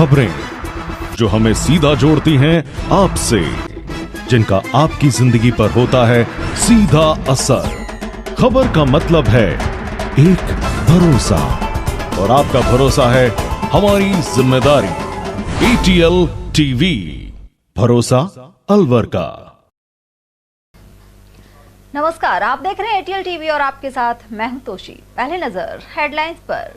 खबरें जो हमें सीधा जोड़ती हैं आपसे, जिनका आपकी जिंदगी पर होता है सीधा असर। खबर का मतलब है एक भरोसा, और आपका भरोसा है हमारी जिम्मेदारी। ATL TV, भरोसा अलवर का। नमस्कार, आप देख रहे हैं ATL TV और आपके साथ मैं हूं तोशी। पहले नजर हेडलाइंस पर।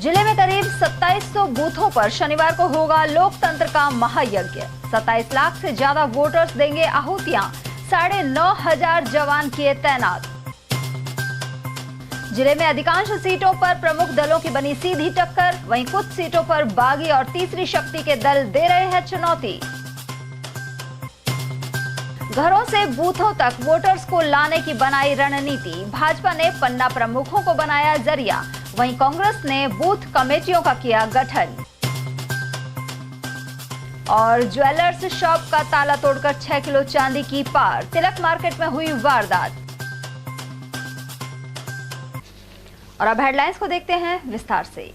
जिले में करीब 2700 बूथों पर शनिवार को होगा लोकतंत्र का महायज्ञ। 27 लाख से ज्यादा वोटर्स देंगे आहुतियां। 9,500 जवान किए तैनात। जिले में अधिकांश सीटों पर प्रमुख दलों की बनी सीधी टक्कर, वहीं कुछ सीटों पर बागी और तीसरी शक्ति के दल दे रहे हैं चुनौती। घरों से बूथों तक वोटर्स को लाने की बनाई रणनीति। भाजपा ने पन्ना प्रमुखों को बनाया जरिया, वहीं कांग्रेस ने बूथ कमेटियों का किया गठन। और ज्वेलर्स शॉप का ताला तोड़कर 6 किलो चांदी की पार। तिलक मार्केट में हुई वारदात। और अब हेडलाइंस को देखते हैं विस्तार से।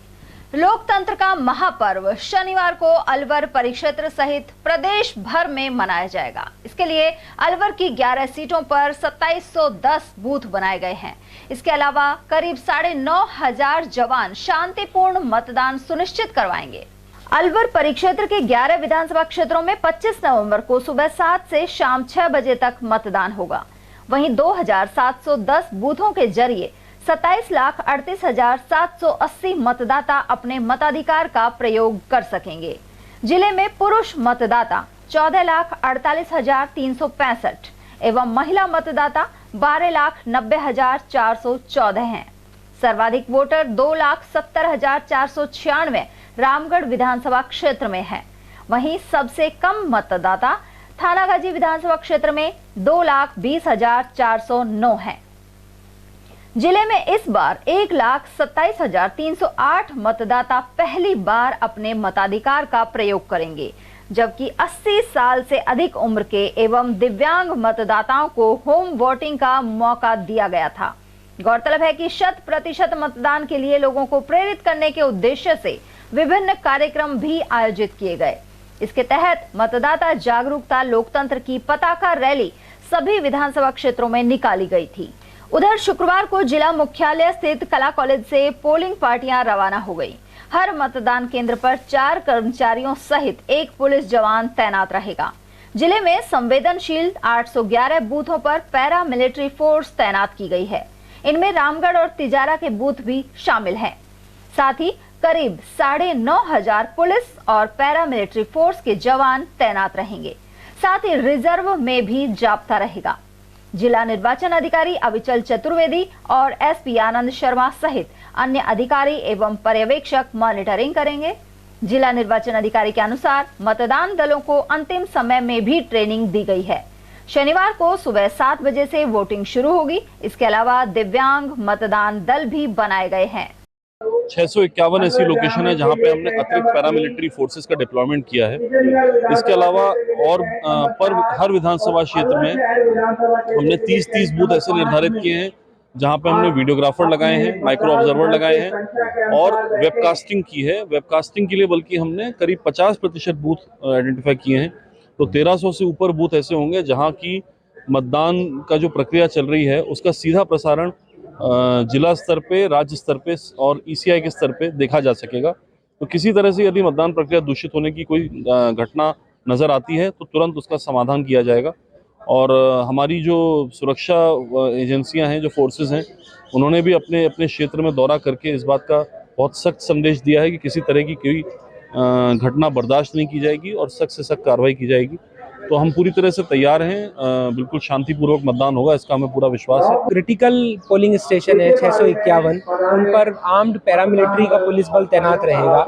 लोकतंत्र का महापर्व शनिवार को अलवर परिक्षेत्र सहित प्रदेश भर में मनाया जाएगा। इसके लिए अलवर की 11 सीटों पर 2710 बूथ बनाए गए हैं। इसके अलावा करीब 9,500 जवान शांतिपूर्ण मतदान सुनिश्चित करवाएंगे। अलवर परिक्षेत्र के 11 विधानसभा क्षेत्रों में 25 नवंबर को सुबह 7 से शाम 6 बजे तक मतदान होगा। वहीं 2,710 बूथों के जरिए 27,38,780 मतदाता अपने मताधिकार का प्रयोग कर सकेंगे। जिले में पुरुष मतदाता 14,48,365 एवं महिला मतदाता 12,90,414 हैं। सर्वाधिक वोटर 2,70,496 रामगढ़ विधानसभा क्षेत्र में हैं। वहीं सबसे कम मतदाता थानागाजी विधानसभा क्षेत्र में 2,20,409 हैं। जिले में इस बार 1,27,308 मतदाता पहली बार अपने मताधिकार का प्रयोग करेंगे, जबकि 80 साल से अधिक उम्र के एवं दिव्यांग मतदाताओं को होम वोटिंग का मौका दिया गया था। गौरतलब है कि 100% मतदान के लिए लोगों को प्रेरित करने के उद्देश्य से विभिन्न कार्यक्रम भी आयोजित किए गए। इसके तहत मतदाता जागरूकता लोकतंत्र की पताका रैली सभी विधानसभा क्षेत्रों में निकाली गई थी। उधर शुक्रवार को जिला मुख्यालय स्थित कला कॉलेज से पोलिंग पार्टियां रवाना हो गई। हर मतदान केंद्र पर 4 कर्मचारियों सहित 1 पुलिस जवान तैनात रहेगा। जिले में संवेदनशील 811 बूथों पर पैरा मिलिट्री फोर्स तैनात की गई है। इनमें रामगढ़ और तिजारा के बूथ भी शामिल हैं। साथ ही करीब 9,500 पुलिस और पैरा मिलिट्री फोर्स के जवान तैनात रहेंगे। साथ ही रिजर्व में भी जाब्ता रहेगा। जिला निर्वाचन अधिकारी अविचल चतुर्वेदी और SP आनंद शर्मा सहित अन्य अधिकारी एवं पर्यवेक्षक मॉनिटरिंग करेंगे। जिला निर्वाचन अधिकारी के अनुसार मतदान दलों को अंतिम समय में भी ट्रेनिंग दी गई है। शनिवार को सुबह 7 बजे से वोटिंग शुरू होगी। इसके अलावा दिव्यांग मतदान दल भी बनाए गए हैं। 651 ऐसी लोकेशन है जहां पे हमने अतिरिक्त पैरामिलिट्री फोर्सेस का डिप्लॉयमेंट किया है। इसके अलावा और पर हर विधानसभा क्षेत्र में हमने 30 बूथ ऐसे निर्धारित किए हैं जहां पे हमने वीडियोग्राफर लगाए हैं, माइक्रो ऑब्जर्वर लगाए हैं और वेबकास्टिंग की है। वेबकास्टिंग के लिए बल्कि हमने करीब 50% बूथ आइडेंटिफाई किए हैं। तो 1300 से ऊपर बूथ ऐसे होंगे जहाँ की मतदान का जो प्रक्रिया चल रही है उसका सीधा प्रसारण जिला स्तर पे, राज्य स्तर पे और ECI के स्तर पे देखा जा सकेगा। तो किसी तरह से यदि मतदान प्रक्रिया दूषित होने की कोई घटना नजर आती है तो तुरंत उसका समाधान किया जाएगा। और हमारी जो सुरक्षा एजेंसियां हैं, जो फोर्सेस हैं, उन्होंने भी अपने अपने क्षेत्र में दौरा करके इस बात का बहुत सख्त संदेश दिया है कि किसी तरह की कोई घटना बर्दाश्त नहीं की जाएगी और सख्त से सख्त कार्रवाई की जाएगी। तो हम पूरी तरह से तैयार हैं। बिल्कुल शांतिपूर्वक मतदान होगा, इसका हमें पूरा विश्वास है। क्रिटिकल पोलिंग स्टेशन है 651, उन पर आर्म्ड पैरामिलिट्री का पुलिस बल तैनात रहेगा।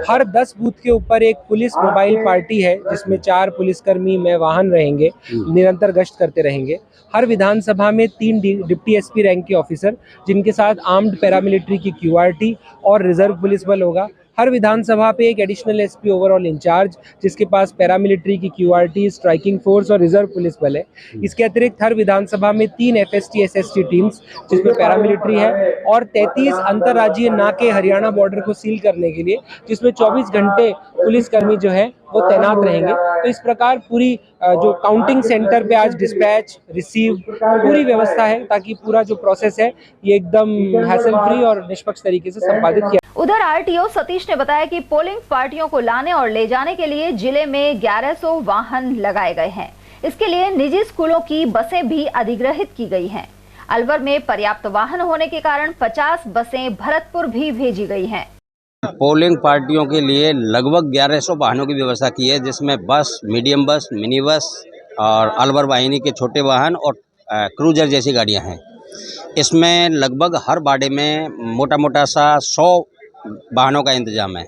हर 10 बूथ के ऊपर एक पुलिस मोबाइल पार्टी है जिसमें 4 पुलिसकर्मी में वाहन रहेंगे, निरंतर गश्त करते रहेंगे। हर विधानसभा में 3 डिप्टी SP रैंक के ऑफिसर जिनके साथ आर्म्ड पैरामिलिट्री की QRT और रिजर्व पुलिस बल होगा। हर विधानसभा पे एक एडिशनल एसपी ओवरऑल इंचार्ज, जिसके पास पैरामिलिट्री की क्यूआरटी, स्ट्राइकिंग फोर्स और रिजर्व पुलिस बल है। इसके अतिरिक्त हर विधानसभा में 3 एफएसटी एसएसटी टीम्स, जिसमें पैरामिलिट्री है, और 33 अंतर्राज्यीय नाके हरियाणा बॉर्डर को सील करने के लिए, जिसमें 24 घंटे पुलिसकर्मी जो है वो तैनात रहेंगे। तो इस प्रकार पूरी जो काउंटिंग सेंटर पे आज डिस्पैच, रिसीव, पूरी व्यवस्था है ताकि पूरा जो प्रोसेस है ये एकदम हैसल फ्री और निष्पक्ष तरीके से संपादित किया। उधर आरटीओ सतीश ने बताया कि पोलिंग पार्टियों को लाने और ले जाने के लिए जिले में 1100 वाहन लगाए गए हैं। इसके लिए निजी स्कूलों की बसें भी अधिग्रहित की गई हैं। अलवर में पर्याप्त वाहन होने के कारण 50 बसें भरतपुर भी भेजी गई हैं। पोलिंग पार्टियों के लिए लगभग 1100 वाहनों की व्यवस्था की है, जिसमें बस, मीडियम बस, मिनी बस और अलवर वाहिनी के छोटे वाहन और क्रूजर जैसी गाड़ियां हैं। इसमें लगभग हर बाड़े में मोटा मोटा सा 100 वाहनों का इंतजाम है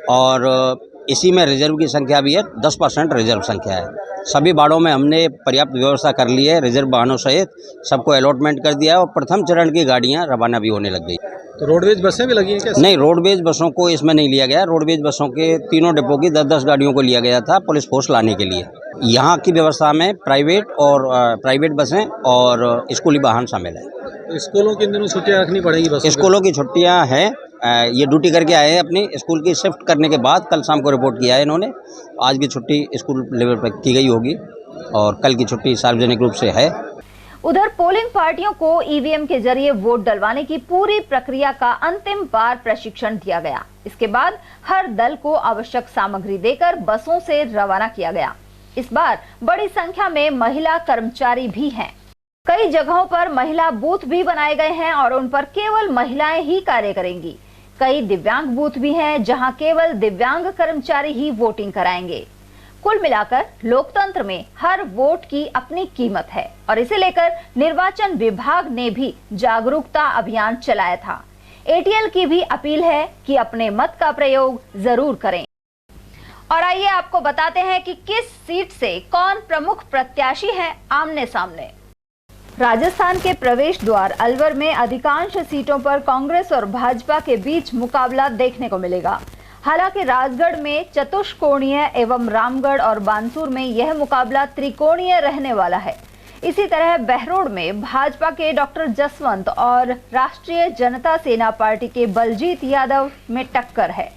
और इसी में रिजर्व की संख्या भी है, 10% रिजर्व संख्या है। सभी बाड़ों में हमने पर्याप्त व्यवस्था कर ली है, रिजर्व वाहनों सहित सबको अलॉटमेंट कर दिया है और प्रथम चरण की गाड़ियां रवाना भी होने लग गई। तो रोडवेज बसें भी लगी हैं क्या? नहीं, रोडवेज बसों को इसमें नहीं लिया गया। रोडवेज बसों के तीनों डिपो की 10-10 गाड़ियों को लिया गया था पुलिस फोर्स लाने के लिए। यहाँ की व्यवस्था में प्राइवेट बसें और स्कूली वाहन शामिल है। तो स्कूलों के दिनों छुट्टियाँ रखनी पड़ेगी बसों? स्कूलों की छुट्टियाँ हैं, ये ड्यूटी करके आए हैं अपनी स्कूल की शिफ्ट करने के बाद। कल शाम को रिपोर्ट किया है इन्होंने। आज की छुट्टी स्कूल लेवल पर की गई होगी और कल की छुट्टी सार्वजनिक रूप से है। उधर पोलिंग पार्टियों को ईवीएम के जरिए वोट डलवाने की पूरी प्रक्रिया का अंतिम बार प्रशिक्षण दिया गया। इसके बाद हर दल को आवश्यक सामग्री देकर बसों से रवाना किया गया। इस बार बड़ी संख्या में महिला कर्मचारी भी हैं। कई जगहों पर महिला बूथ भी बनाए गए हैं और उन पर केवल महिलाएं ही कार्य करेंगी। कई दिव्यांग बूथ भी हैं जहां केवल दिव्यांग कर्मचारी ही वोटिंग कराएंगे। कुल मिलाकर लोकतंत्र में हर वोट की अपनी कीमत है और इसे लेकर निर्वाचन विभाग ने भी जागरूकता अभियान चलाया था। एटीएल की भी अपील है कि अपने मत का प्रयोग जरूर करें। और आइए आपको बताते हैं कि किस सीट से कौन प्रमुख प्रत्याशी है आमने सामने। राजस्थान के प्रवेश द्वार अलवर में अधिकांश सीटों पर कांग्रेस और भाजपा के बीच मुकाबला देखने को मिलेगा। हालांकि राजगढ़ में चतुष्कोणीय एवं रामगढ़ और बानसूर में यह मुकाबला त्रिकोणीय रहने वाला है। इसी तरह बहरोड में भाजपा के डॉक्टर जसवंत और राष्ट्रीय जनता सेना पार्टी के बलजीत यादव में टक्कर है।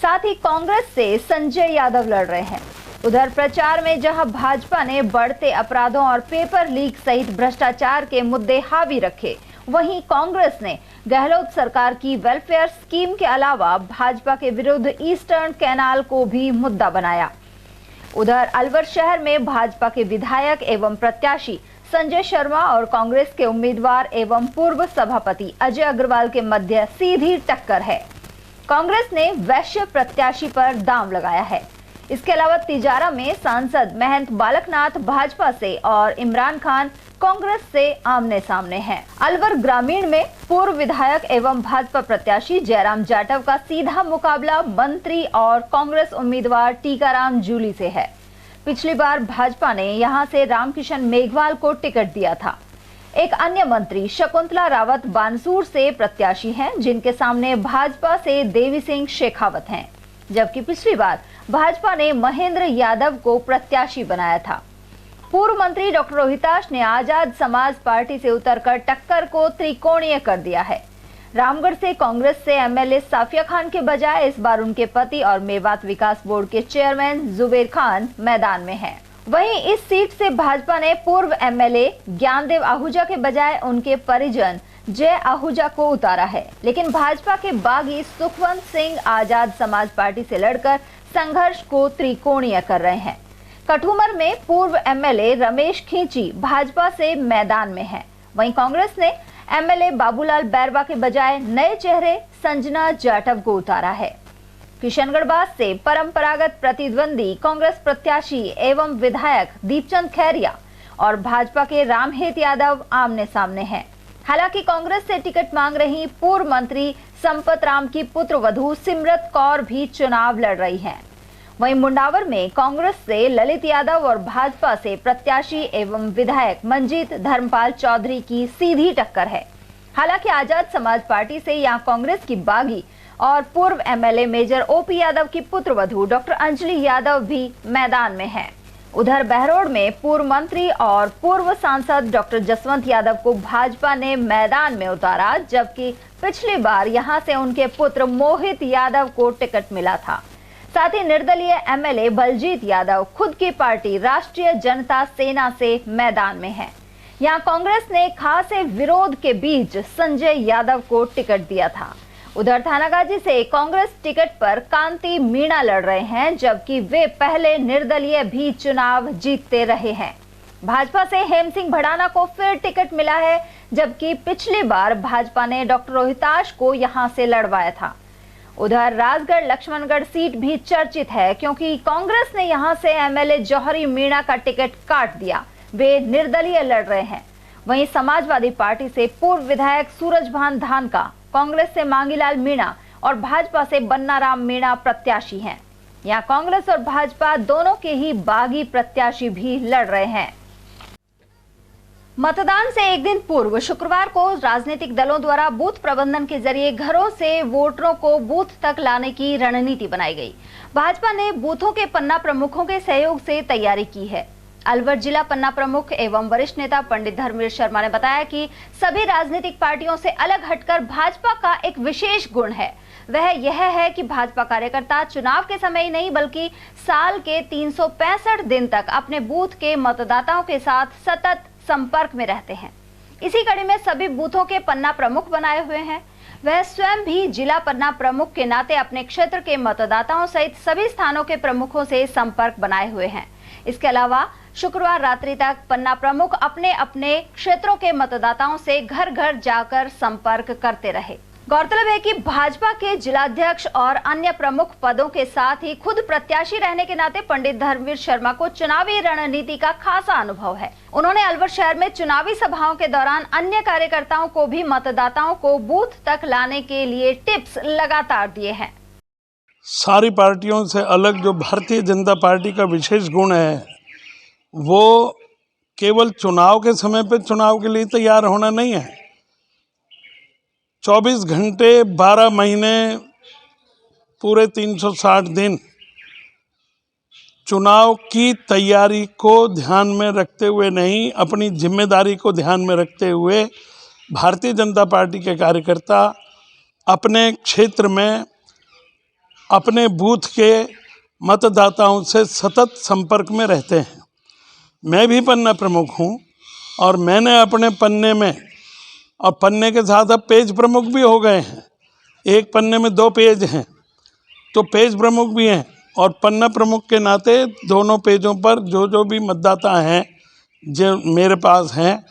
साथ ही कांग्रेस से संजय यादव लड़ रहे हैं। उधर प्रचार में जहां भाजपा ने बढ़ते अपराधों और पेपर लीक सहित भ्रष्टाचार के मुद्दे हावी रखे, वहीं कांग्रेस ने गहलोत सरकार की वेलफेयर स्कीम के अलावा भाजपा के विरुद्ध ईस्टर्न कैनाल को भी मुद्दा बनाया। उधर अलवर शहर में भाजपा के विधायक एवं प्रत्याशी संजय शर्मा और कांग्रेस के उम्मीदवार एवं पूर्व सभापति अजय अग्रवाल के मध्य सीधी टक्कर है। कांग्रेस ने वैश्य प्रत्याशी पर दांव लगाया है। इसके अलावा तिजारा में सांसद महंत बालकनाथ भाजपा से और इमरान खान कांग्रेस से आमने सामने हैं। अलवर ग्रामीण में पूर्व विधायक एवं भाजपा प्रत्याशी जयराम जाटव का सीधा मुकाबला मंत्री और कांग्रेस उम्मीदवार टीकाराम जूली से है। पिछली बार भाजपा ने यहां से रामकिशन मेघवाल को टिकट दिया था। एक अन्य मंत्री शकुंतला रावत बानसूर से प्रत्याशी हैं, जिनके सामने भाजपा से देवी सिंह शेखावत हैं, जबकि पिछली बार भाजपा ने महेंद्र यादव को प्रत्याशी बनाया था। पूर्व मंत्री डॉक्टर रोहिताश ने आजाद समाज पार्टी से उतरकर टक्कर को त्रिकोणीय कर दिया है। रामगढ़ से कांग्रेस से एमएलए साफिया खान के बजाय इस बार उनके पति और मेवात विकास बोर्ड के चेयरमैन जुबेर खान मैदान में हैं। वहीं इस सीट से भाजपा ने पूर्व एमएलए ज्ञानदेव आहूजा के बजाय उनके परिजन जय आहूजा को उतारा है। लेकिन भाजपा के बागी सुखवंत सिंह आजाद समाज पार्टी से लड़कर संघर्ष को त्रिकोणीय कर रहे हैं। कठुमर में पूर्व एमएलए रमेश खींची भाजपा से मैदान में है। वहीं कांग्रेस ने एमएलए बाबूलाल बैरवा के बजाय नए चेहरे संजना जाटव को उतारा है। किशनगढ़ से परंपरागत प्रतिद्वंदी कांग्रेस प्रत्याशी एवं विधायक दीपचंद खैरिया और भाजपा के रामहेत यादव आमने सामने हैं। हालांकि कांग्रेस से टिकट मांग रही पूर्व मंत्री संपत राम की पुत्रवधू सिमरत कौर भी चुनाव लड़ रही हैं। वहीं मुंडावर में कांग्रेस से ललित यादव और भाजपा से प्रत्याशी एवं विधायक मंजीत धर्मपाल चौधरी की सीधी टक्कर है। हालांकि आजाद समाज पार्टी से यहां कांग्रेस की बागी और पूर्व एमएलए मेजर ओपी यादव की पुत्रवधू डॉक्टर अंजलि यादव भी मैदान में हैं। उधर बहरोड में पूर्व मंत्री और पूर्व सांसद डॉक्टर जसवंत यादव को भाजपा ने मैदान में उतारा, जबकि पिछली बार यहां से उनके पुत्र मोहित यादव को टिकट मिला था। साथ ही निर्दलीय एमएलए बलजीत यादव खुद की पार्टी राष्ट्रीय जनता सेना से मैदान में है। यहां कांग्रेस ने खासे विरोध के बीच संजय यादव को टिकट दिया था। उधर थानागाजी से कांग्रेस टिकट पर कांति मीणा लड़ रहे हैं, जबकि वे पहले निर्दलीय भी चुनाव जीतते रहे हैं। भाजपा से हेम सिंह भड़ाना को फिर टिकट मिला है, जबकि पिछली बार भाजपा ने डॉक्टर रोहिताश को यहां से लड़वाया था। उधर राजगढ़ लक्ष्मणगढ़ सीट भी चर्चित है, क्योंकि कांग्रेस ने यहां से एमएलए जौहरी मीणा का टिकट काट दिया। वे निर्दलीय लड़ रहे हैं। वहीं समाजवादी पार्टी से पूर्व विधायक सूरजभान धानका, कांग्रेस से मांगीलाल मीणा और भाजपा से बन्नाराम मीणा प्रत्याशी हैं। यहां कांग्रेस और भाजपा दोनों के ही बागी प्रत्याशी भी लड़ रहे हैं। मतदान से एक दिन पूर्व शुक्रवार को राजनीतिक दलों द्वारा बूथ प्रबंधन के जरिए घरों से वोटरों को बूथ तक लाने की रणनीति बनाई गई। भाजपा ने बूथों के पन्ना प्रमुखों के सहयोग से तैयारी की है। अलवर जिला पन्ना प्रमुख एवं वरिष्ठ नेता पंडित धर्मवीर शर्मा ने बताया कि सभी राजनीतिक पार्टियों से अलग हटकर भाजपा का एक विशेष गुण है, वह यह है कि भाजपा कार्यकर्ता चुनाव के समय ही नहीं बल्कि साल के 365 दिन तक अपने बूथ के मतदाताओं के साथ सतत संपर्क में रहते हैं। इसी कड़ी में सभी बूथों के पन्ना प्रमुख बनाए हुए हैं। वह स्वयं भी जिला पन्ना प्रमुख के नाते अपने क्षेत्र के मतदाताओं सहित सभी स्थानों के प्रमुखों से संपर्क बनाए हुए हैं। इसके अलावा शुक्रवार रात्रि तक पन्ना प्रमुख अपने अपने क्षेत्रों के मतदाताओं से घर घर जाकर संपर्क करते रहे। गौरतलब है कि भाजपा के जिलाध्यक्ष और अन्य प्रमुख पदों के साथ ही खुद प्रत्याशी रहने के नाते पंडित धर्मवीर शर्मा को चुनावी रणनीति का खासा अनुभव है। उन्होंने अलवर शहर में चुनावी सभाओं के दौरान अन्य कार्यकर्ताओं को भी मतदाताओं को बूथ तक लाने के लिए टिप्स लगातार दिए हैं। सारी पार्टियों से अलग जो भारतीय जनता पार्टी का विशेष गुण है, वो केवल चुनाव के समय पे चुनाव के लिए तैयार होना नहीं है। 24 घंटे 12 महीने पूरे 360 दिन चुनाव की तैयारी को ध्यान में रखते हुए नहीं, अपनी जिम्मेदारी को ध्यान में रखते हुए भारतीय जनता पार्टी के कार्यकर्ता अपने क्षेत्र में अपने बूथ के मतदाताओं से सतत संपर्क में रहते हैं। मैं भी पन्ना प्रमुख हूँ और मैंने अपने पन्ने में, और पन्ने के साथ अब पेज प्रमुख भी हो गए हैं, एक पन्ने में 2 पेज हैं, तो पेज प्रमुख भी हैं और पन्ना प्रमुख के नाते दोनों पेजों पर जो भी मतदाता हैं जो मेरे पास हैं,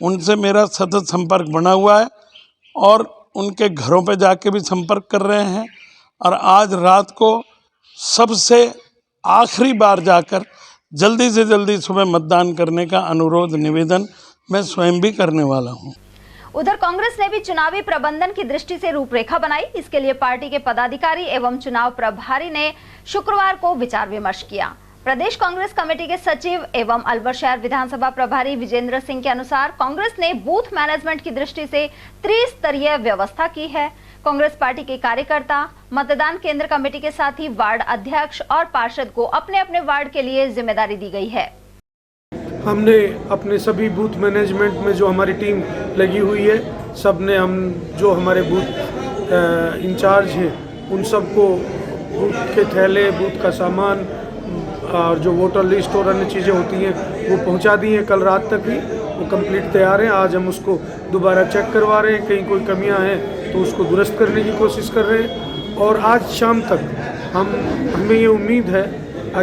उनसे मेरा सतत संपर्क बना हुआ है और उनके घरों पे जाके भी संपर्क कर रहे हैं। और आज रात को सबसे आखिरी बार जाकर जल्दी से जल्दी सुबह मतदान करने का अनुरोध निवेदन मैं स्वयं भी करने वाला हूं। उधर कांग्रेस ने भी चुनावी प्रबंधन की दृष्टि से रूपरेखा बनाई। इसके लिए पार्टी के पदाधिकारी एवं चुनाव प्रभारी ने शुक्रवार को विचार विमर्श किया। प्रदेश कांग्रेस कमेटी के सचिव एवं अलवर शहर विधानसभा प्रभारी विजेंद्र सिंह के अनुसार कांग्रेस ने बूथ मैनेजमेंट की दृष्टि से त्रिस्तरीय व्यवस्था की है। कांग्रेस पार्टी के कार्यकर्ता मतदान केंद्र कमेटी के साथ ही वार्ड अध्यक्ष और पार्षद को अपने अपने वार्ड के लिए जिम्मेदारी दी गई है। हमने अपने सभी बूथ मैनेजमेंट में जो हमारी टीम लगी हुई है, सबने हम जो हमारे बूथ इंचार्ज हैं उन सबको बूथ के थैले, बूथ का सामान और जो वोटर लिस्ट और अन्य चीज़ें होती हैं वो पहुंचा दी हैं। कल रात तक ही वो कंप्लीट तैयार है। आज हम उसको दोबारा चेक करवा रहे हैं, कहीं कोई कमियां हैं तो उसको दुरुस्त करने की कोशिश कर रहे हैं। और आज शाम तक हमें ये उम्मीद है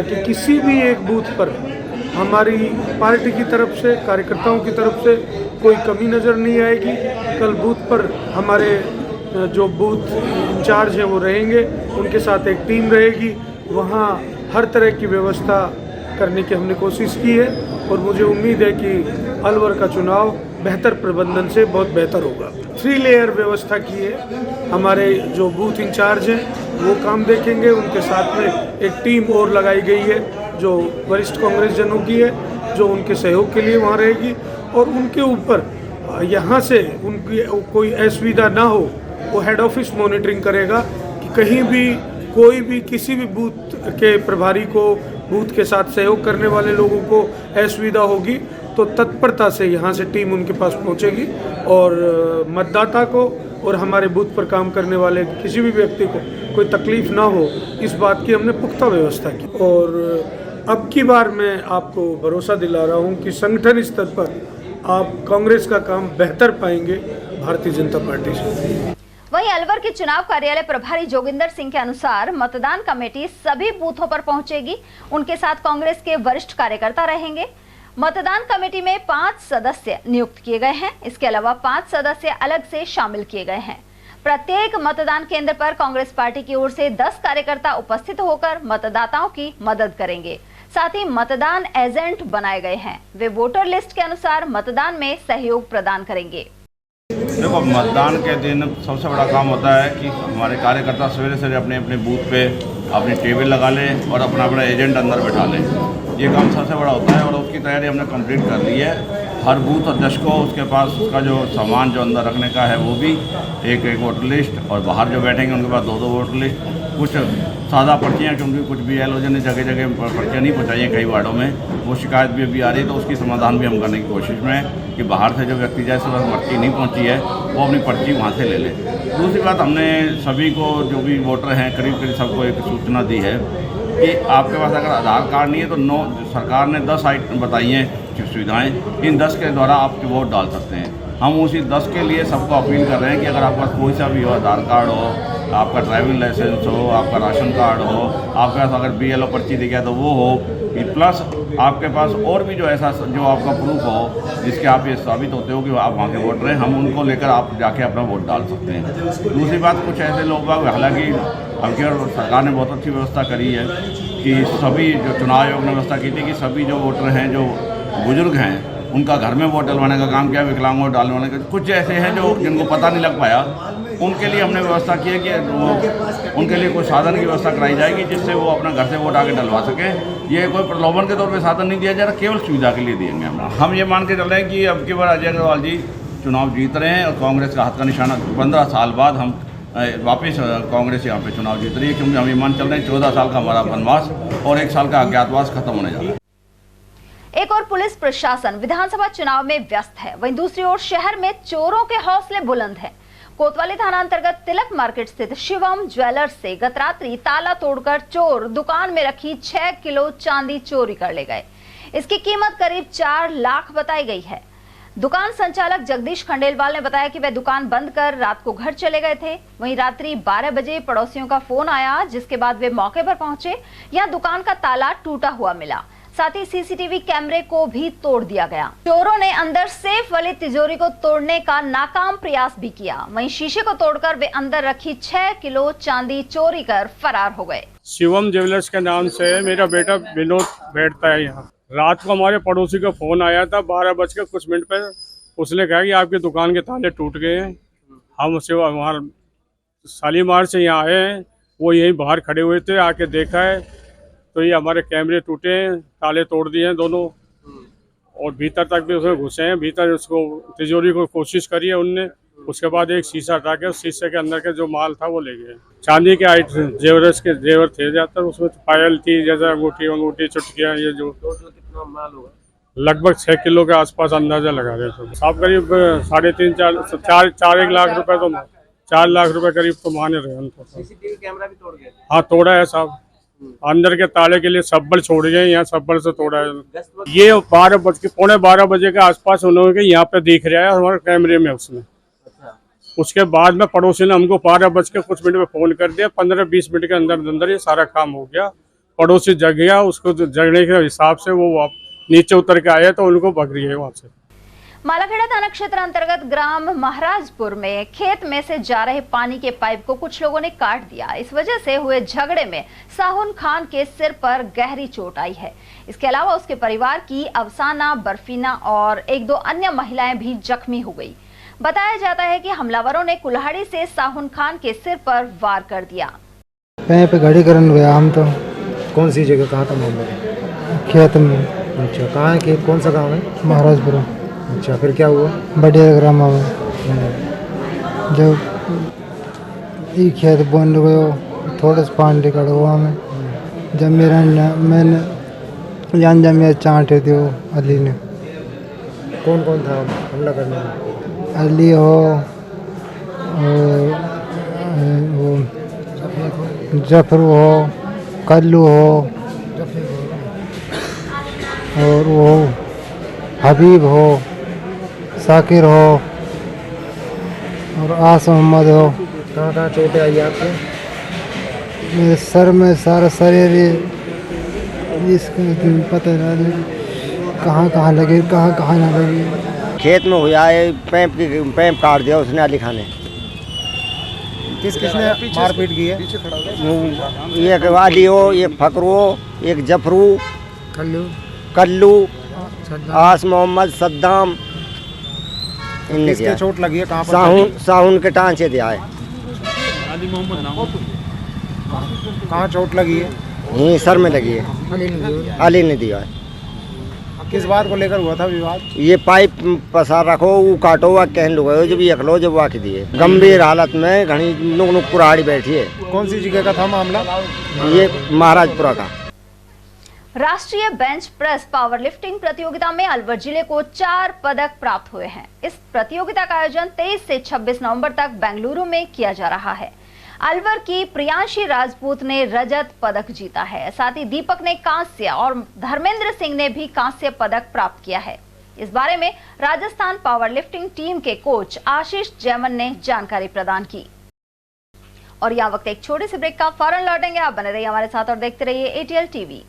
कि किसी भी एक बूथ पर हमारी पार्टी की तरफ से, कार्यकर्ताओं की तरफ से कोई कमी नज़र नहीं आएगी। कल बूथ पर हमारे जो बूथ इंचार्ज हैं वो रहेंगे, उनके साथ एक टीम रहेगी। वहाँ हर तरह की व्यवस्था करने की हमने कोशिश की है और मुझे उम्मीद है कि अलवर का चुनाव बेहतर प्रबंधन से बहुत बेहतर होगा। 3 लेयर व्यवस्था की है। हमारे जो बूथ इंचार्ज हैं वो काम देखेंगे, उनके साथ में एक टीम और लगाई गई है जो वरिष्ठ कांग्रेस जनों की है, जो उनके सहयोग के लिए वहाँ रहेगी और उनके ऊपर यहाँ से उनकी कोई असुविधा ना हो वो हेड ऑफिस मॉनिटरिंग करेगा कहीं भी कोई भी किसी भी बूथ के प्रभारी को, बूथ के साथ सहयोग करने वाले लोगों को असुविधा होगी तो तत्परता से यहाँ से टीम उनके पास पहुँचेगी और मतदाता को और हमारे बूथ पर काम करने वाले किसी भी व्यक्ति को कोई तकलीफ ना हो, इस बात की हमने पुख्ता व्यवस्था की। और अब की बार मैं आपको भरोसा दिला रहा हूँ कि संगठन स्तर पर आप कांग्रेस का काम बेहतर पाएंगे भारतीय जनता पार्टी से। वहीं अलवर के चुनाव कार्यालय प्रभारी जोगिंदर सिंह के अनुसार मतदान कमेटी सभी बूथों पर पहुंचेगी। उनके साथ कांग्रेस के वरिष्ठ कार्यकर्ता रहेंगे। मतदान कमेटी में 5 सदस्य नियुक्त किए गए हैं। इसके अलावा 5 सदस्य अलग से शामिल किए गए हैं। प्रत्येक मतदान केंद्र पर कांग्रेस पार्टी की ओर से 10 कार्यकर्ता उपस्थित होकर मतदाताओं की मदद करेंगे। साथ ही मतदान एजेंट बनाए गए हैं। वे वोटर लिस्ट के अनुसार मतदान में सहयोग प्रदान करेंगे। देखो, मतदान के दिन सबसे बड़ा काम होता है कि हमारे कार्यकर्ता सवेरे सवेरे अपने अपने बूथ पे अपनी टेबल लगा लें और अपना अपना एजेंट अंदर बैठा लें। ये काम सबसे बड़ा होता है और उसकी तैयारी हमने कंप्लीट कर ली है। हर बूथ अध्यक्ष को उसके पास उसका जो सामान जो अंदर रखने का है वो भी एक वोटर लिस्ट, और बाहर जो बैठेंगे उनके पास 2 वोटर लिस्ट, कुछ सादा पर्चियाँ, क्योंकि कुछ BLO ने जगह जगह पर्चियाँ नहीं पहुँचाई कई वार्डों में, वो शिकायत भी अभी आ रही है, तो उसकी समाधान भी हम करने की कोशिश में है कि बाहर से जो व्यक्ति जैसे पर्ची नहीं पहुँची है वो अपनी पर्ची वहाँ से ले ले। दूसरी बात, हमने सभी को जो भी वोटर हैं करीब करीब सबको एक सूचना दी है कि आपके पास अगर आधार कार्ड नहीं है तो सरकार ने 10 आइटम बताई हैं सुविधाएँ, इन 10 के द्वारा आप वोट डाल सकते हैं। हम उसी 10 के लिए सबको अपील कर रहे हैं कि अगर आपका कोई सा भी हो, आधार कार्ड हो, आपका ड्राइविंग लाइसेंस हो, आपका राशन कार्ड हो, आपके पास अगर BLO पर्ची दी गया तो वो हो, प्लस आपके पास और भी जो ऐसा जो आपका प्रूफ हो जिसके आप ये साबित होते हो कि आप वहाँ के वोटर हैं, हम उनको लेकर आप जाके अपना वोट डाल सकते हैं। दूसरी बात, कुछ ऐसे लोग हालांकि हमकी सरकार ने बहुत अच्छी व्यवस्था करी है कि सभी जो चुनाव आयोग ने व्यवस्था की थी कि सभी जो वोटर हैं, जो बुजुर्ग हैं, उनका घर में वोट डलवाने का काम किया, विकलांग वोट डालवाने का। कुछ ऐसे हैं जो जिनको पता नहीं लग पाया, उनके लिए हमने व्यवस्था की है कि उनके लिए कोई साधन की व्यवस्था कराई जाएगी जिससे वो अपना घर से वोट आके डलवा सकें। ये कोई प्रलोभन के तौर पे साधन नहीं दिया जा रहा, केवल सुविधा के लिए दिएंगे हम ये मान के चल रहे हैं कि अब की बार अजय अग्रवाल जी चुनाव जीत रहे हैं और कांग्रेस का हाथ का निशाना 15 साल बाद हम वापस कांग्रेस यहाँ पे चुनाव जीत रही है, क्योंकि हम ये मान चल रहे हैं 14 साल का हमारा वनवास और 1 साल का अज्ञातवास खत्म होने जा रहा है। एक और पुलिस प्रशासन विधानसभा चुनाव में व्यस्त है, वहीं दूसरी ओर शहर में चोरों के हौसले बुलंद हैं। कोतवाली थाना अंतर्गत तिलक मार्केट स्थित शिवम ज्वेलर्स से गत रात्रि ताला तोड़कर चोर दुकान में रखी 6 किलो चांदी चोरी कर ले गए। इसकी कीमत करीब 4 लाख बताई गई है। दुकान संचालक जगदीश खंडेलवाल ने बताया कि वे दुकान बंद कर रात को घर चले गए थे। वहीं रात्रि 12 बजे पड़ोसियों का फोन आया, जिसके बाद वे मौके पर पहुंचे। यहां दुकान का ताला टूटा हुआ मिला, साथ ही CCTV कैमरे को भी तोड़ दिया गया। चोरों ने अंदर सेफ वाली तिजोरी को तोड़ने का नाकाम प्रयास भी किया। वहीं शीशे को तोड़कर वे अंदर रखी 6 किलो चांदी चोरी कर फरार हो गए। शिवम ज्वेलर्स के नाम से मेरा बेटा विनोद बैठता है यहाँ। रात को हमारे पड़ोसी का फोन आया था 12 बज के कुछ मिनट पर। उसने कहा कि आपकी दुकान के ताले टूट गए हैं। हम उसे वहाँ शालीमार से यहाँ आए हैं, वो यहीं बाहर खड़े हुए थे। आके देखा है तो ये हमारे कैमरे टूटे हैं, ताले तोड़ दिए हैं दोनों, और भीतर तक भी उसमें घुसे हैं। भीतर उसको तिजोरी को कोशिश करी है उनने। उसके बाद एक शीशा हटा के उस शीशे के अंदर के जो माल था वो ले गए। चांदी के आइटम जेवरस के जेवर थे ज़्यादातर, उसमें पायल थी, जैसे अंगूठी चुटकियाँ, ये जो लगभग 6 किलो के आसपास अंदाजा लगा रहे थे। साहब करीब 3.5 लाख रुपए तो 4 लाख रुपए करीब तो माने रहे। CCTV कैमरा भी तोड़ गए? हाँ, तोड़ा है साहब। अंदर के ताले के लिए सब्बल छोड़ गए, यहाँ सब्बल से तोड़ा है। ये 12 बजे के आसपास उन्होंने यहाँ पे दिख रहा है हमारे कैमरे में उसमें। उसके बाद में पड़ोसी ने हमको 12 बज के कुछ मिनट में फोन कर दिया। 15-20 मिनट के अंदर अंदर ये सारा काम हो गया। पड़ोसी जग गया, उसको जगने के हिसाब से वो नीचे उतर के आया तो उनको भग रही है वहाँ से। मालाखेड़ा थाना क्षेत्र अंतर्गत ग्राम महाराजपुर में खेत में से जा रहे पानी के पाइप को कुछ लोगों ने काट दिया। इस वजह से हुए झगड़े में साहुन खान के सिर पर गहरी चोट आई है। इसके अलावा उसके परिवार की अफसाना, बर्फीना और 1-2 अन्य महिलाएं भी जख्मी हो गई। बताया जाता है कि हमलावरों ने कुल्हाड़ी से साहुन खान के सिर पर वार कर दिया। कहीं पे गाड़ी करने गया हम तो। कौन सी जगह, कहाँ था मामला? खेत में। अच्छा, कहाँ है खेत, कौन सा गाँव है? महाराजपुर। अच्छा, फिर क्या हुआ? बढ़िया ग्राम में जब ये खेत बन गयो थोड़े से पानी निकल हुआ में जब मैंने जान जब मेरे चांटे थे वो अली ने। कौन कौन था हमला करने में? अली हो और वो जफरू हो, कल्लू हो और वो हबीब हो, साकिर हो और आस मोहम्मद हो। कहाँ कहाँ चोटें आई आपको? मेरे सर में सारा शरीर इसको पता नहीं कहाँ कहाँ लगे कहाँ कहाँ ना लगे। खेत में हुआ है, पैंप काट दिया उसने अली खान ने। किसने मारपीट की है? एक अली हो, एक फकरू हो, एक जफरू, कल्लू, आस मोहम्मद, सद्दाम, इनने किया। चोट लगी है कहाँ पर? साहुन के टांचे दिया है। कहाँ चोट लगी है? यहीं सर में लगी है। अली ने दिया है। किस बात को लेकर हुआ था विवाद? ये पाइप पसार रखो, वो काटो वा कहन लो जब एक लो जब वाक दिए। गंभीर हालत में घनी नुक नुक कुराड़ी बैठी है। कौन सी जगह का था मामला? ये महाराजपुरा का। राष्ट्रीय बेंच प्रेस पावर लिफ्टिंग प्रतियोगिता में अलवर जिले को 4 पदक प्राप्त हुए हैं। इस प्रतियोगिता का आयोजन 23 से 26 नवंबर तक बेंगलुरु में किया जा रहा है। अलवर की प्रियांशी राजपूत ने रजत पदक जीता है। साथ ही दीपक ने कांस्य और धर्मेंद्र सिंह ने भी कांस्य पदक प्राप्त किया है। इस बारे में राजस्थान पावर लिफ्टिंग टीम के कोच आशीष जैमन ने जानकारी प्रदान की। और यहाँ वक्त एक छोटे से ब्रेक का, फौरन लौटेंगे। आप बने रहिए हमारे साथ और देखते रहिए ATL TV।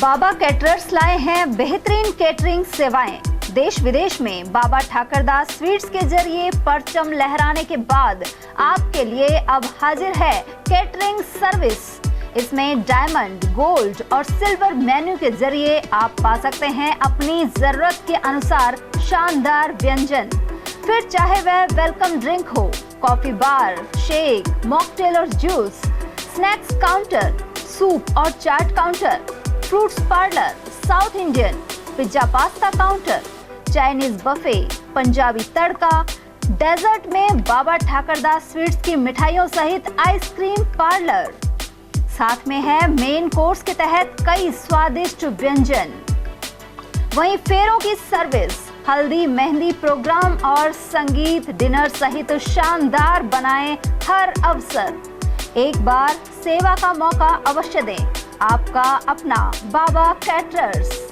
बाबा कैटरर्स लाए हैं बेहतरीन कैटरिंग सेवाएं। देश विदेश में बाबा ठाकरदास स्वीट्स के जरिए परचम लहराने के बाद आपके लिए अब हाजिर है कैटरिंग सर्विस। इसमें डायमंड, गोल्ड और सिल्वर मेन्यू के जरिए आप पा सकते हैं अपनी जरूरत के अनुसार शानदार व्यंजन। फिर चाहे वह वेलकम ड्रिंक हो, कॉफी बार, शेक, मॉकटेल और जूस, स्नैक्स काउंटर, सूप और chaat counter, fruits parlour, South Indian, pizza pasta counter, Chinese buffet, Punjabi tadka, dessert में बाबा ठाकरदास स्वीट्स की मिठाइयों सहित आइसक्रीम पार्लर। साथ में है मेन कोर्स के तहत कई स्वादिष्ट व्यंजन। वहीं फेरों की सर्विस, हल्दी मेहंदी प्रोग्राम और संगीत डिनर सहित शानदार बनाएं हर अवसर। एक बार सेवा का मौका अवश्य दें। आपका अपना बाबा कैटरर्स।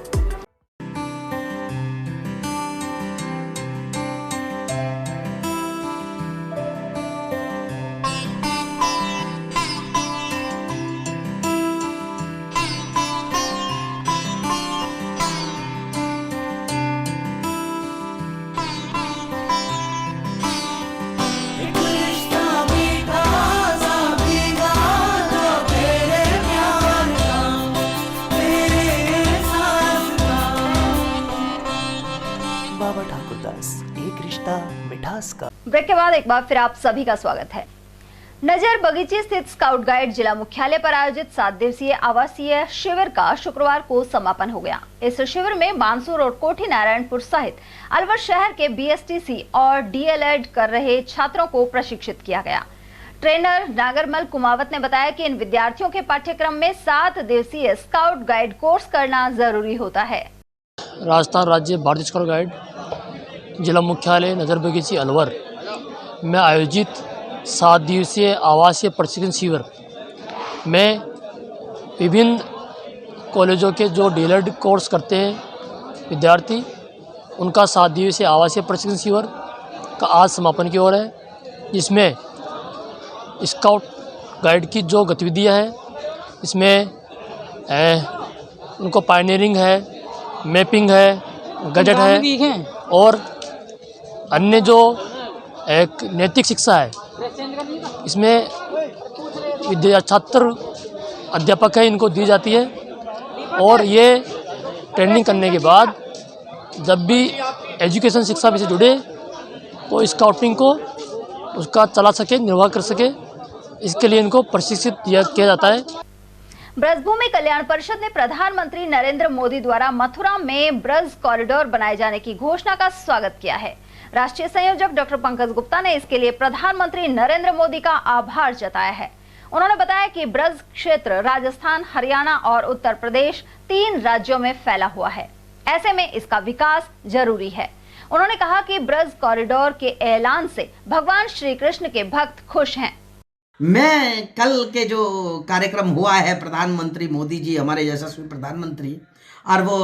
ब्रेक के बाद एक बार फिर आप सभी का स्वागत है। नजर बगीची स्थित स्काउट गाइड जिला मुख्यालय पर आयोजित 7 दिवसीय आवासीय शिविर का शुक्रवार को समापन हो गया। इस शिविर में मानसूर और कोठी नारायणपुर सहित अलवर शहर के BSTC और DLED कर रहे छात्रों को प्रशिक्षित किया गया। ट्रेनर नागरमल कुमावत ने बताया कि इन विद्यार्थियों के पाठ्यक्रम में 7 दिवसीय स्काउट गाइड कोर्स करना जरूरी होता है। राजस्थान राज्य भारतीय स्काउट गाइड जिला मुख्यालय नजर बगीची अलवर में आयोजित 7 दिवसीय आवासीय प्रशिक्षण शिविर में विभिन्न कॉलेजों के जो DLED कोर्स करते हैं विद्यार्थी, उनका 7 दिवसीय आवासीय प्रशिक्षण शिविर का आज समापन की ओर है। जिसमें स्काउट गाइड की जो गतिविधियां हैं, इसमें उनको पायनियरिंग है, मैपिंग है, गजट है और अन्य जो एक नैतिक शिक्षा है, इसमें छात्र अध्यापक है इनको दी जाती है। और ये ट्रेनिंग करने के बाद जब भी एजुकेशन शिक्षा से जुड़े तो स्काउटिंग को उसका चला सके, निर्वाह कर सके, इसके लिए इनको प्रशिक्षित किया जाता है। ब्रजभूमि कल्याण परिषद ने प्रधानमंत्री नरेंद्र मोदी द्वारा मथुरा में ब्रज कॉरिडोर बनाए जाने की घोषणा का स्वागत किया है। राष्ट्रीय संयोजक डॉक्टर पंकज गुप्ता ने इसके लिए प्रधानमंत्री नरेंद्र मोदी का आभार जताया है। उन्होंने बताया कि ब्रज क्षेत्र राजस्थान, हरियाणा और उत्तर प्रदेश 3 राज्यों में फैला हुआ है। ऐसे में इसका विकास जरूरी है। उन्होंने कहा कि ब्रज कॉरिडोर के ऐलान से भगवान श्री कृष्ण के भक्त खुश हैं। मैं कल के जो कार्यक्रम हुआ है, प्रधानमंत्री मोदी जी हमारे यशस्वी प्रधानमंत्री, और वो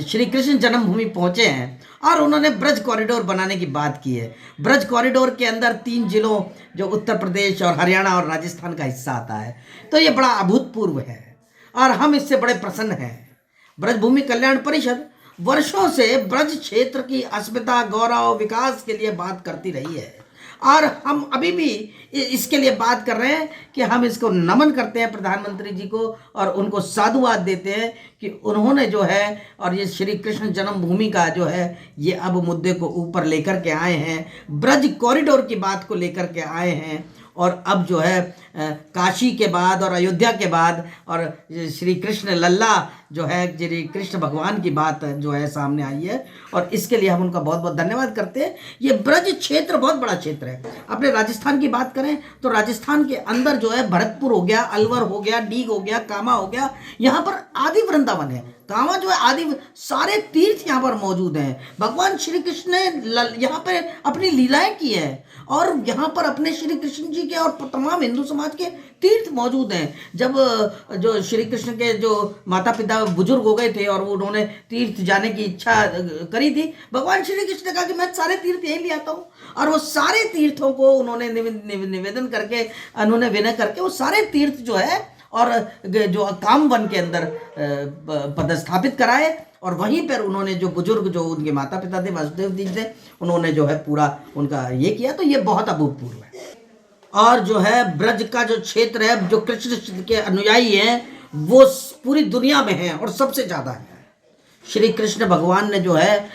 श्री कृष्ण जन्मभूमि पहुंचे हैं और उन्होंने ब्रज कॉरिडोर बनाने की बात की है। ब्रज कॉरिडोर के अंदर 3 जिलों जो उत्तर प्रदेश और हरियाणा और राजस्थान का हिस्सा आता है, तो ये बड़ा अभूतपूर्व है और हम इससे बड़े प्रसन्न हैं। ब्रजभूमि कल्याण परिषद वर्षों से ब्रज क्षेत्र की अस्मिता, गौरव, विकास के लिए बात करती रही है और हम अभी भी इसके लिए बात कर रहे हैं कि हम इसको नमन करते हैं प्रधानमंत्री जी को और उनको साधुवाद देते हैं कि उन्होंने जो है और ये श्री कृष्ण जन्मभूमि का जो है ये अब मुद्दे को ऊपर लेकर के आए हैं, ब्रज कॉरिडोर की बात को लेकर के आए हैं। और अब जो है काशी के बाद और अयोध्या के बाद और श्री कृष्ण लल्ला जो है श्री कृष्ण भगवान की बात जो है सामने आई है और इसके लिए हम उनका बहुत बहुत धन्यवाद करते हैं। ये ब्रज क्षेत्र बहुत बड़ा क्षेत्र है। अपने राजस्थान की बात करें तो राजस्थान के अंदर जो है भरतपुर हो गया, अलवर हो गया, डीग हो गया, कामा हो गया, यहाँ पर आदि वृंदावन है। कामा जो है आदि सारे तीर्थ यहाँ पर मौजूद हैं। भगवान श्री कृष्ण ने यहाँ पर अपनी लीलाएं की है और यहाँ पर अपने श्री कृष्ण जी के और तमाम हिंदू समाज के तीर्थ मौजूद हैं। जब जो श्री कृष्ण के जो माता पिता बुजुर्ग हो गए थे और वो उन्होंने तीर्थ जाने की इच्छा करी थी, भगवान श्री कृष्ण ने कहा कि मैं सारे तीर्थ यहीं ले आता हूँ और वो सारे तीर्थों को उन्होंने निवेदन करके, उन्होंने विनय करके वो सारे तीर्थ जो है और जो कामवन के अंदर पदस्थापित कराए और वहीं पर उन्होंने जो बुजुर्ग जो उनके माता पिता थे, वासुदेव जी थे, उन्होंने जो है पूरा उनका ये किया। तो ये बहुत अभूतपूर्व है। और जो है ब्रज का जो क्षेत्र है, जो कृष्ण के अनुयायी हैं वो पूरी दुनिया में हैं और सबसे ज़्यादा है। श्री कृष्ण भगवान ने जो है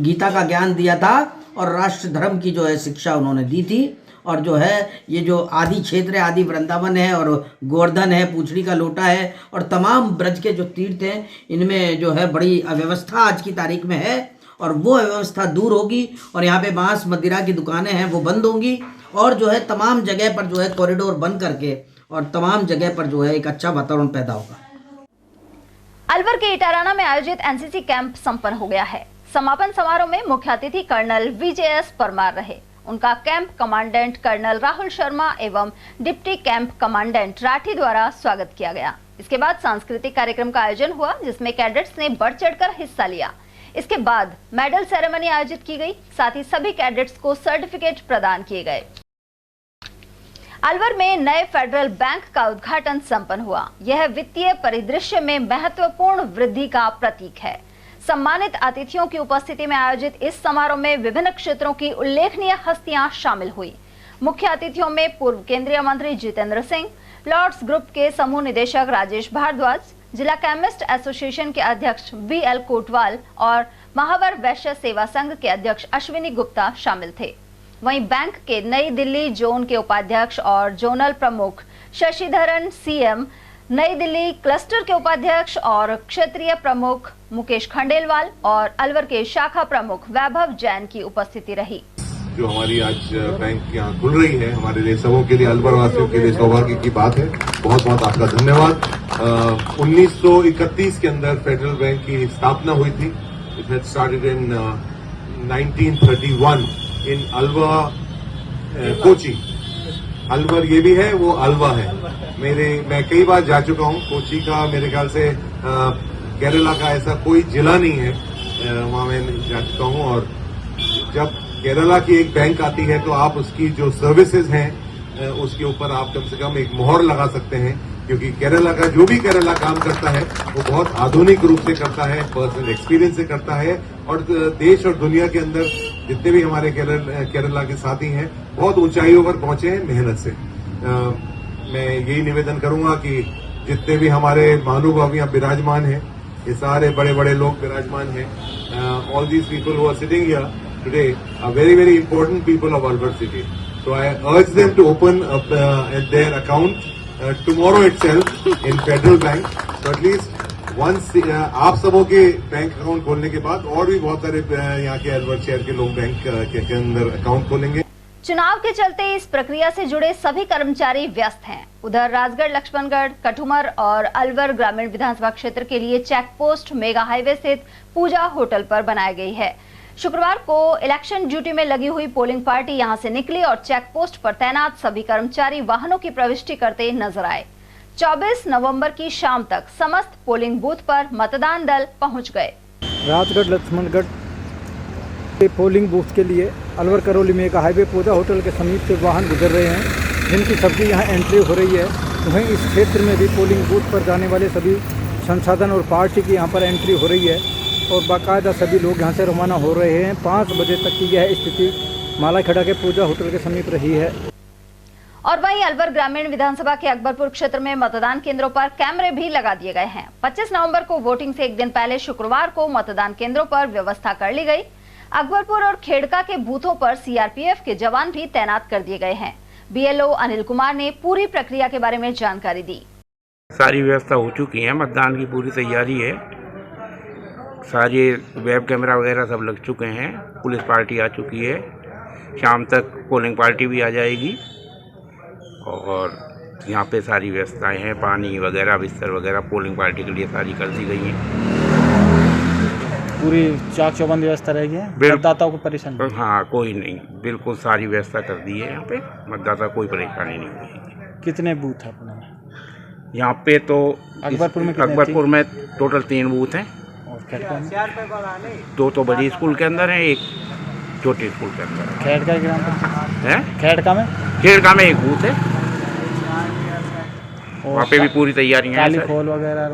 गीता का ज्ञान दिया था और राष्ट्र धर्म की जो है शिक्षा उन्होंने दी थी। और जो है ये जो आदि क्षेत्र है, आदि वृंदावन है और गोवर्धन है, पूछड़ी का लोटा है और तमाम ब्रज के जो तीर्थ हैं, इनमें जो है बड़ी अव्यवस्था आज की तारीख में है और वो अव्यवस्था दूर होगी और यहाँ पे मांस मदिरा की दुकानें हैं वो बंद होंगी और जो है तमाम जगह पर जो है कॉरिडोर बंद करके और तमाम जगह पर जो है एक अच्छा वातावरण पैदा होगा। अलवर के इटाराना में आयोजित एनसीसी कैंप संपन्न हो गया है। समापन समारोह में मुख्य अतिथि कर्नल विजयएस परमार रहे। उनका camp commandant colonel Rahul Sharma एवं डिप्टी कैंप कमांडेंट राठी द्वारा स्वागत किया गया। इसके बाद सांस्कृतिक कार्यक्रम का आयोजन हुआ जिसमें कैडेट्स ने बढ़ चढ़कर हिस्सा लिया। इसके बाद मेडल सेरेमनी आयोजित की गई, साथ ही सभी कैडेट्स को सर्टिफिकेट प्रदान किए गए। अलवर में नए फेडरल बैंक का उद्घाटन संपन्न हुआ। यह वित्तीय परिदृश्य में महत्वपूर्ण वृद्धि का प्रतीक है। सम्मानित अतिथियों की उपस्थिति में आयोजित इस समारोह में विभिन्न क्षेत्रों की उल्लेखनीय हस्तियां शामिल हुई। मुख्य अतिथियों में पूर्व केंद्रीय मंत्री जितेंद्र सिंह, लॉर्ड्स ग्रुप के समूह निदेशक राजेश भारद्वाज, जिला केमिस्ट एसोसिएशन के अध्यक्ष BL कोटवाल और महावर वैश्य सेवा संघ के अध्यक्ष अश्विनी गुप्ता शामिल थे। वहीं बैंक के नई दिल्ली जोन के उपाध्यक्ष और जोनल प्रमुख शशिधरन CM, नई दिल्ली क्लस्टर के उपाध्यक्ष और क्षेत्रीय प्रमुख मुकेश खंडेलवाल और अलवर के शाखा प्रमुख वैभव जैन की उपस्थिति रही। जो हमारी आज बैंक यहाँ खुल रही है, हमारे लिए सबों के लिए, अलवर वासियों के लिए सौभाग्य की बात है। बहुत बहुत आपका धन्यवाद। 1931 के अंदर फेडरल बैंक की स्थापना हुई थी। इट हैड स्टार्टेड इन 1931 इन अलवा कोची। अलवर ये भी है, वो अलवा है। मैं कई बार जा चुका हूँ कोची का। मेरे ख्याल से केरला का ऐसा कोई जिला नहीं है वहाँ मैं जा चुका हूँ। और जब केरला की एक बैंक आती है तो आप उसकी जो सर्विसेज हैं उसके ऊपर आप कम से कम एक मोहर लगा सकते हैं, क्योंकि केरला का जो भी केरला काम करता है वो बहुत आधुनिक रूप से करता है, पर्सनल एक्सपीरियंस से करता है, और देश और दुनिया के अंदर जितने भी हमारे केरला के साथी हैं बहुत ऊंचाइयों पर पहुंचे हैं मेहनत से। मैं यही निवेदन करूंगा कि जितने भी हमारे महानुभाव यहाँ विराजमान हैं, ये सारे बड़े बड़े लोग विराजमान हैं, all these people who are sitting here today are very very important people of Alwar city. So I urge them to open up their account tomorrow itself in Federal Bank. So at least once आप सबों के bank account खोलने के बाद और भी बहुत सारे यहाँ के अलवर शहर के लोग बैंक के अंदर अकाउंट खोलेंगे। चुनाव के चलते इस प्रक्रिया से जुड़े सभी कर्मचारी व्यस्त हैं। उधर राजगढ़, लक्ष्मणगढ़, कठुमर और अलवर ग्रामीण विधानसभा क्षेत्र के लिए चेक पोस्ट मेगा हाईवे स्थित पूजा होटल पर बनाई गई है। शुक्रवार को इलेक्शन ड्यूटी में लगी हुई पोलिंग पार्टी यहां से निकली और चेक पोस्ट पर तैनात सभी कर्मचारी वाहनों की प्रविष्टि करते नजर आए। 24 नवंबर की शाम तक समस्त पोलिंग बूथ पर मतदान दल पहुंच गए। राजगढ़ लक्ष्मणगढ़ के पोलिंग बूथ के लिए अलवर करौली मेगा हाईवे पूजा होटल के समीप से वाहन गुजर रहे हैं, जिनकी सबकी यहाँ एंट्री हो रही है। वहीं इस क्षेत्र में भी पोलिंग बूथ पर जाने वाले सभी संसाधन और पार्टी की यहाँ पर एंट्री हो रही है और बाकायदा सभी लोग यहाँ से रवाना हो रहे हैं। 5 बजे तक की यह स्थिति मालाखेड़ा के पूजा होटल के समीप रही है। और वहीं अलवर ग्रामीण विधानसभा के अकबरपुर क्षेत्र में मतदान केंद्रों पर कैमरे भी लगा दिए गए हैं। 25 नवंबर को वोटिंग से एक दिन पहले शुक्रवार को मतदान केंद्रों पर व्यवस्था कर ली गई। अकबरपुर और खेड़का के बूथों पर सीआरपीएफ के जवान भी तैनात कर दिए गए हैं। बीएलओ अनिल कुमार ने पूरी प्रक्रिया के बारे में जानकारी दी। सारी व्यवस्था हो चुकी है, मतदान की पूरी तैयारी है, सारे वेब कैमरा वगैरह सब लग चुके हैं, पुलिस पार्टी आ चुकी है, शाम तक पोलिंग पार्टी भी आ जाएगी और यहाँ पे सारी व्यवस्थाएं हैं, पानी वगैरह, बिस्तर वगैरह पोलिंग पार्टी के लिए सारी कर दी गई हैं। पूरी चाक चौबंद व्यवस्था रहेगी, मतदाताओं को परेशानी? हाँ, कोई नहीं, बिल्कुल सारी व्यवस्था कर दी है, यहाँ पे मतदाता कोई परेशानी नहीं होगी। कितने बूथ है अपने यहाँ पे? तो अकबरपुर में टोटल 3 बूथ हैं, 2 तो बड़ी स्कूल के अंदर है, एक छोटी स्कूल के अंदर है। खेड़का के ग्राम पंचायत है, खेड़का में 1 बूथ है, वहाँ पे भी पूरी तैयारियां हैं। कालीखोल वगैरह,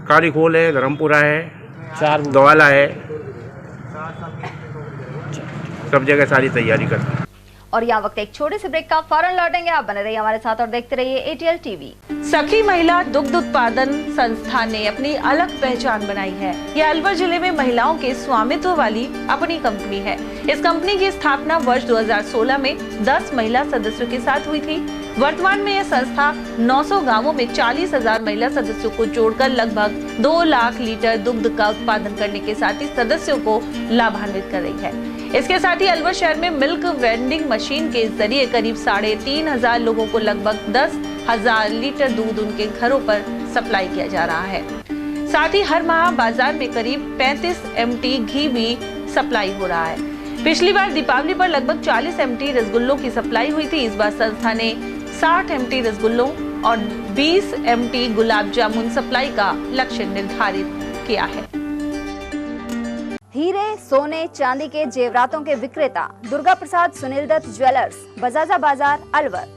कालीखोल है, धर्मपुरा है, 4 दवाला है, सब जगह सारी तैयारी करते हैं। और यहाँ वक्त एक छोटे से ब्रेक का, फौरन लौटेंगे। आप बने रहिए हमारे साथ और देखते रहिए एटीएल टीवी। सखी महिला दुग्ध उत्पादन संस्थान ने अपनी अलग पहचान बनाई है। यह अलवर जिले में महिलाओं के स्वामित्व वाली अपनी कंपनी है। इस कंपनी की स्थापना वर्ष 2016 में 10 महिला सदस्यों के साथ हुई थी। वर्तमान में यह संस्था 900 गांवों में 40,000 महिला सदस्यों को जोड़कर लगभग 2 लाख लीटर दुग्ध का उत्पादन करने के साथ ही सदस्यों को लाभान्वित कर रही है। इसके साथ ही अलवर शहर में मिल्क वेंडिंग मशीन के जरिए करीब 3,500 लोगों को लगभग 10,000 लीटर दूध उनके घरों पर सप्लाई किया जा रहा है। साथ ही हर माह बाजार में करीब 35 MT घी भी सप्लाई हो रहा है। पिछली बार दीपावली पर लगभग 40 MT रसगुल्लों की सप्लाई हुई थी। इस बार संस्था ने 60 MT रसगुल्लों और 20 MT गुलाब जामुन सप्लाई का लक्ष्य निर्धारित किया है। हीरे, सोने, चांदी के जेवरातों के विक्रेता दुर्गा प्रसाद सुनील दत्त ज्वेलर्स, बजाजा बाजार, अलवर।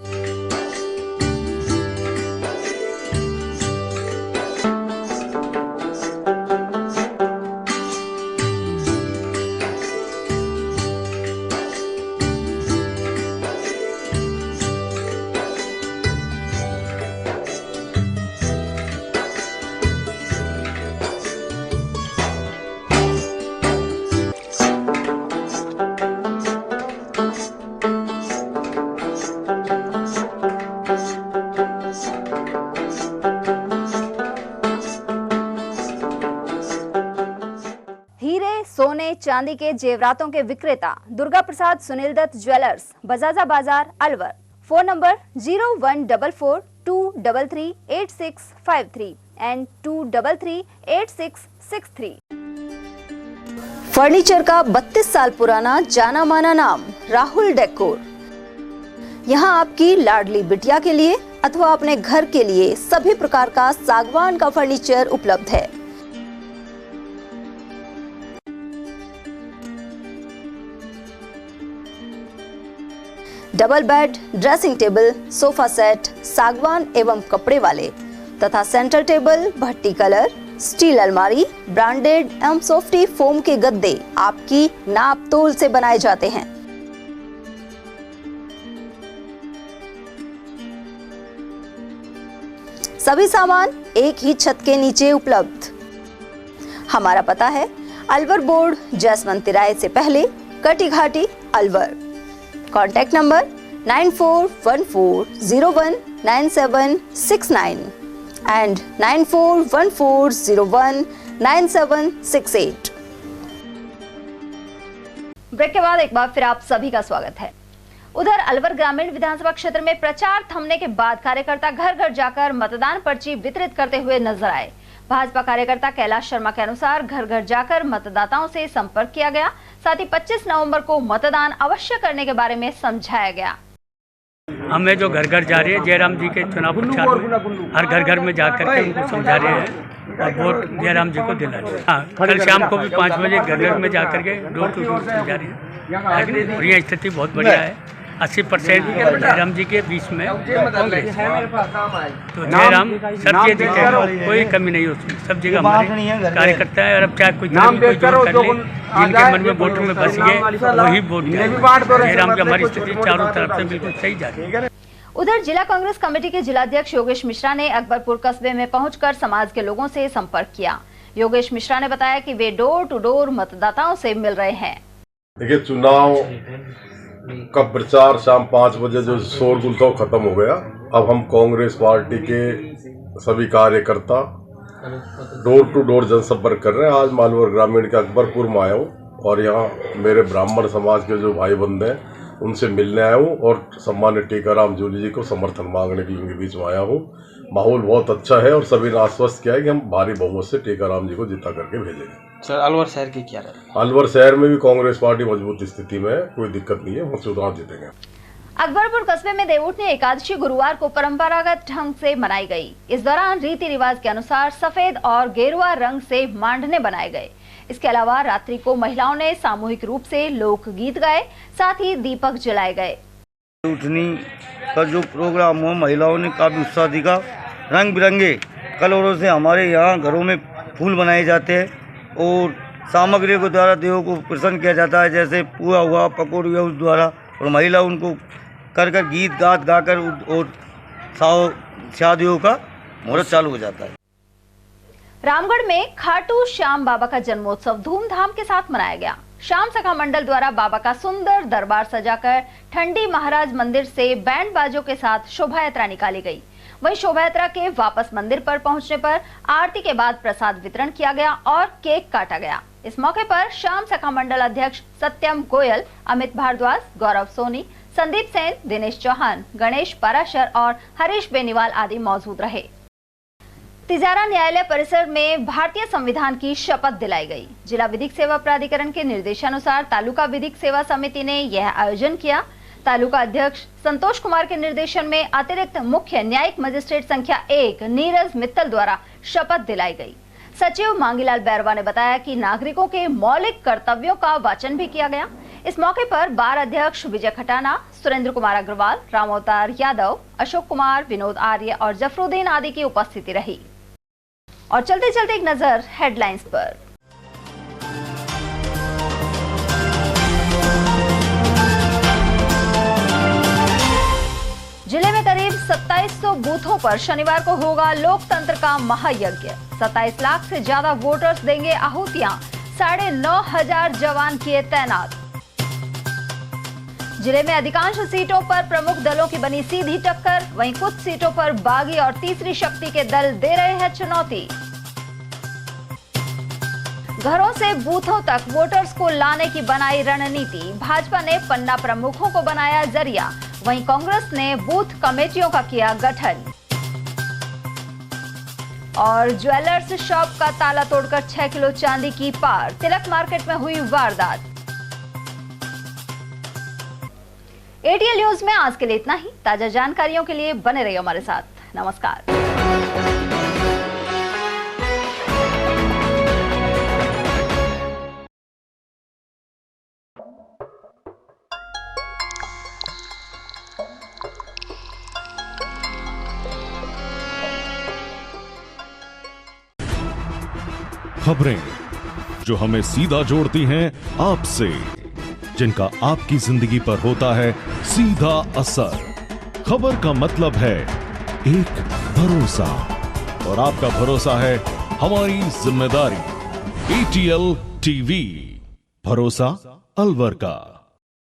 सोने चांदी के जेवरातों के विक्रेता दुर्गा प्रसाद सुनील दत्त ज्वेलर्स, बजाजा बाजार, Alwar. Phone number 0144233863 and 2338663। Furniture का 32 साल पुराना जाना माना नाम राहुल डेकोर। यहाँ आपकी लाडली बिटिया के लिए अथवा अपने घर के लिए सभी प्रकार का सागवान का फर्नीचर उपलब्ध है। Double bed, dressing table, sofa set, सागवान एवं कपड़े वाले तथा सेंटर टेबल, भट्टी कलर, स्टील अलमारी, ब्रांडेड एवं सॉफ्टी फोम के गद्दे आपकी नाप तोल से बनाए जाते हैं। सभी सामान एक ही छत के नीचे उपलब्ध। हमारा पता है अलवर बोर्ड, जसवंत तिराहे से पहले, Kati Ghati, Alwar. Contact number 9414019769 and 9414019768। Break के बाद एक बार फिर आप सभी का स्वागत है। उधर अलवर ग्रामीण विधानसभा क्षेत्र में प्रचार थमने के बाद कार्यकर्ता घर घर जाकर मतदान पर्ची वितरित करते हुए नजर आए। भाजपा कार्यकर्ता कैलाश शर्मा के अनुसार घर घर जाकर मतदाताओं से संपर्क किया गया, साथ ही 25 नवंबर को मतदान अवश्य करने के बारे में समझाया गया। हमें जो घर घर जा रही है जयराम जी के चुनाव प्रचार में, हर घर घर में जाकर के उनको समझा रहे हैं और वोट जयराम जी को दिला रहे हैं। हाँ, कल शाम को भी 5 बजे घर घर में जाकर के डोर टू डोर समझा रहे हैं और यह स्थिति बहुत बढ़िया है। 80% जयराम जी के बीच में कांग्रेस, तो जयराम सब जगह जीतेगा, कोई कमी नहीं उसमें, सब जगह हमारे कार्यकर्ता है। और अब चाहे कोई जोर कर ले, जिनके मन में वोटों में बस गए वही वोट जयराम की हमारी स्थिति चारों तरफ से बिल्कुल सही जा रही है। उधर जिला कांग्रेस कमेटी के जिलाध्यक्ष योगेश मिश्रा ने अकबरपुर कस्बे में पहुंचकर समाज के लोगों से संपर्क किया। योगेश मिश्रा ने बताया कि वे डोर टू डोर मतदाताओं से मिल रहे हैं। देखिए, चुनाव का प्रचार शाम 5 बजे जो शोरगुल था वो खत्म हो गया। अब हम कांग्रेस पार्टी के सभी कार्यकर्ता डोर टू डोर जनसंपर्क कर रहे हैं। आज मालवर ग्रामीण के अकबरपुर में आया हूँ और यहाँ मेरे ब्राह्मण समाज के जो भाई बंधु हैं उनसे मिलने आया हूँ और सम्मान्य टीकाराम जूली जी को समर्थन मांगने के लिए उनके बीच में आया हूँ। माहौल बहुत अच्छा है और सभी ने आश्वस्त किया है कि हम भारी बहुमत से टीकाराम जी को जिता करके भेजेंगे। सर, अलवर शहर की क्या राय? अलवर शहर में भी कांग्रेस पार्टी मजबूत स्थिति में है, कोई दिक्कत नहीं है, हम चुनाव जीतेंगे। अकबरपुर कस्बे में देवउठनी एकादशी गुरुवार को परंपरागत ढंग से मनाई गई। इस दौरान रीति रिवाज के अनुसार सफेद और गेरुआ रंग से मांडने बनाए गए। इसके अलावा रात्रि को महिलाओं ने सामूहिक रूप से लोकगीत गाए, साथ ही दीपक जलाए गए। देवउठनी का जो प्रोग्राम हुआ, महिलाओं ने काफी उत्साह दिखा। रंग बिरंगे कलरों से हमारे यहाँ घरों में फूल बनाए जाते हैं और सामग्री के द्वारा देवों को प्रसन्न किया जाता है, जैसे पुआ हुआ, पकौड़ी हुआ, उस द्वारा, और महिला उनको कर गीत गाकर और शादियों का मुहूर्त चालू हो जाता है। रामगढ़ में खाटू श्याम बाबा का जन्मोत्सव धूमधाम के साथ मनाया गया। श्याम सखा मंडल द्वारा बाबा का सुंदर दरबार सजाकर ठंडी महाराज मंदिर से बैंड बाजों के साथ शोभा यात्रा निकाली गई। वहीं शोभा यात्रा के वापस मंदिर पर पहुंचने पर आरती के बाद प्रसाद वितरण किया गया और केक काटा गया। इस मौके पर श्याम सखा मंडल अध्यक्ष सत्यम गोयल, अमित भारद्वाज, गौरव सोनी, संदीप सेन, दिनेश चौहान, गणेश पाराशर और हरीश बेनीवाल आदि मौजूद रहे। तिजारा न्यायालय परिसर में भारतीय संविधान की शपथ दिलाई गई। जिला विधिक सेवा प्राधिकरण के निर्देशानुसार तालुका विधिक सेवा समिति ने यह आयोजन किया। तालुका अध्यक्ष संतोष कुमार के निर्देशन में अतिरिक्त मुख्य न्यायिक मजिस्ट्रेट संख्या 1 नीरज मित्तल द्वारा शपथ दिलाई गई। सचिव मांगीलाल बैरवा ने बताया कि नागरिकों के मौलिक कर्तव्यों का वाचन भी किया गया। इस मौके पर बार अध्यक्ष विजय खटाना, सुरेंद्र कुमार अग्रवाल, राम अवतार यादव, अशोक कुमार, विनोद आर्य और जफरुद्दीन आदि की उपस्थिति रही। और चलते चलते एक नजर हेडलाइंस पर। जिले में करीब 2700 बूथों पर शनिवार को होगा लोकतंत्र का महायज्ञ। 27 लाख से ज्यादा वोटर्स देंगे आहुतियां। 9,500 जवान किए तैनात। जिले में अधिकांश सीटों पर प्रमुख दलों की बनी सीधी टक्कर, वहीं कुछ सीटों पर बागी और तीसरी शक्ति के दल दे रहे हैं चुनौती। घरों से बूथों तक वोटर्स को लाने की बनाई रणनीति। भाजपा ने पन्ना प्रमुखों को बनाया जरिया, वहीं कांग्रेस ने बूथ कमेटियों का किया गठन। और ज्वेलर्स शॉप का ताला तोड़कर 6 किलो चांदी की पार। तिलक मार्केट में हुई वारदात। एटीएल न्यूज में आज के लिए इतना ही। ताजा जानकारियों के लिए बने रहिए हमारे साथ। नमस्कार। खबरें जो हमें सीधा जोड़ती हैं आपसे, जिनका आपकी जिंदगी पर होता है सीधा असर। खबर का मतलब है एक भरोसा, और आपका भरोसा है हमारी जिम्मेदारी। ATL TV, भरोसा अलवर का।